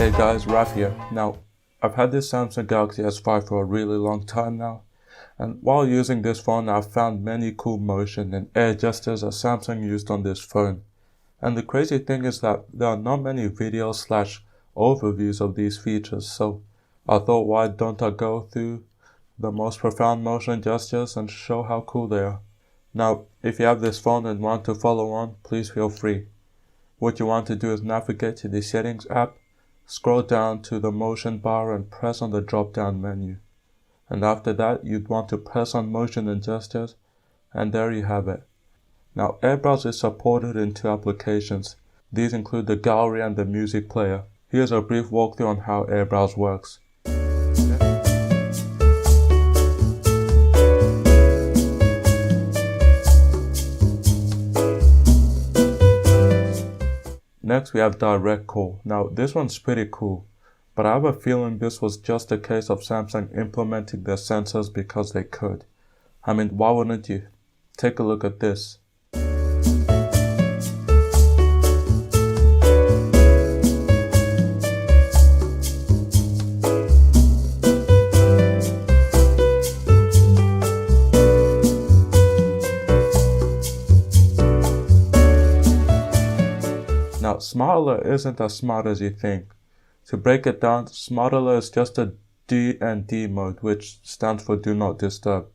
Hey guys, Raf here. Now, I've had this Samsung Galaxy S5 for a really long time now, and while using this phone I've found many cool motion and air gestures that Samsung used on this phone. And the crazy thing is that there are not many videos / overviews of these features, so I thought why don't I go through the most profound motion gestures and show how cool they are. Now, if you have this phone and want to follow on, please feel free. What you want to do is navigate to the Settings app, scroll down to the motion bar and press on the drop down menu. And after that, you'd want to press on motion and gestures, and there you have it. Now, AirBrowse is supported in 2 applications. These include the gallery and the music player. Here's a brief walkthrough on how AirBrowse works. Next we have Direct Call. Now this one's pretty cool, but I have a feeling this was just a case of Samsung implementing their sensors because they could. I mean, why wouldn't you? Take a look at this. Now, Smart Alert isn't as smart as you think. To break it down, Smart Alert is just a D&D mode, which stands for Do Not Disturb,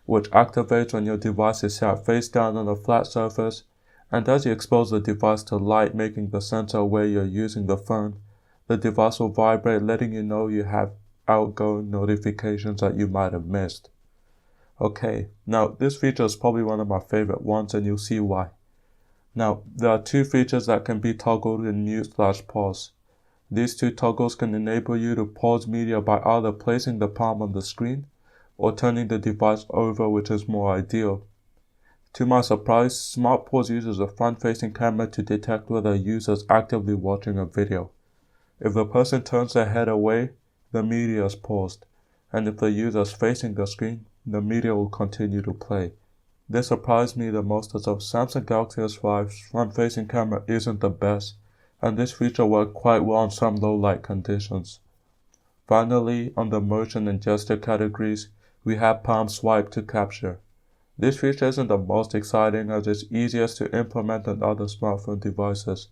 which activates when your device is set face down on a flat surface, and as you expose the device to light making the sensor aware you're using the phone, the device will vibrate letting you know you have outgoing notifications that you might have missed. Okay, now this feature is probably one of my favorite ones and you'll see why. Now, there are 2 features that can be toggled in mute/pause. These 2 toggles can enable you to pause media by either placing the palm on the screen or turning the device over, which is more ideal. To my surprise, Smart Pause uses a front-facing camera to detect whether a user is actively watching a video. If the person turns their head away, the media is paused, and if the user is facing the screen, the media will continue to play. This surprised me the most as the Samsung Galaxy S5's front-facing camera isn't the best, and this feature worked quite well in some low-light conditions. Finally, on the motion and gesture categories, we have palm swipe to capture. This feature isn't the most exciting as it's easiest to implement on other smartphone devices.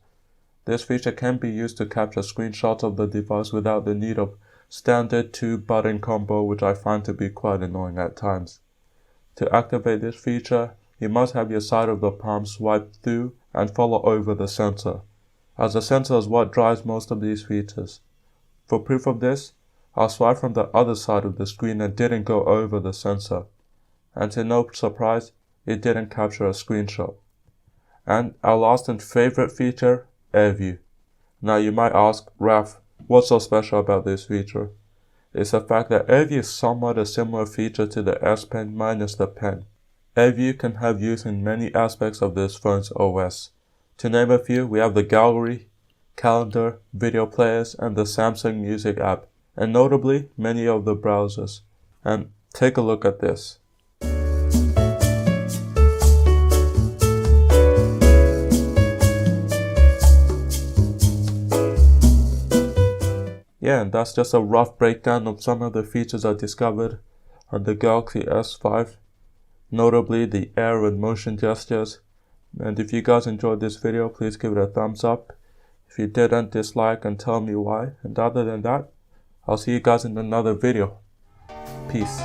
This feature can be used to capture screenshots of the device without the need of standard 2-button combo, which I find to be quite annoying at times. To activate this feature, you must have your side of the palm swiped through and follow over the sensor, as the sensor is what drives most of these features. For proof of this, I'll swipe from the other side of the screen and didn't go over the sensor. And to no surprise, it didn't capture a screenshot. And our last and favorite feature, Air View. Now you might ask, Raf, what's so special about this feature? It's the fact that Air View is somewhat a similar feature to the S Pen minus the pen. Air View can have use in many aspects of this phone's OS. To name a few, we have the gallery, calendar, video players, and the Samsung Music app, and notably, many of the browsers. And take a look at this. Yeah, and that's just a rough breakdown of some of the features I discovered on the Galaxy S5, notably the air and motion gestures. And if you guys enjoyed this video, please give it a thumbs up. If you didn't, dislike and tell me why. And other than that, I'll see you guys in another video. Peace.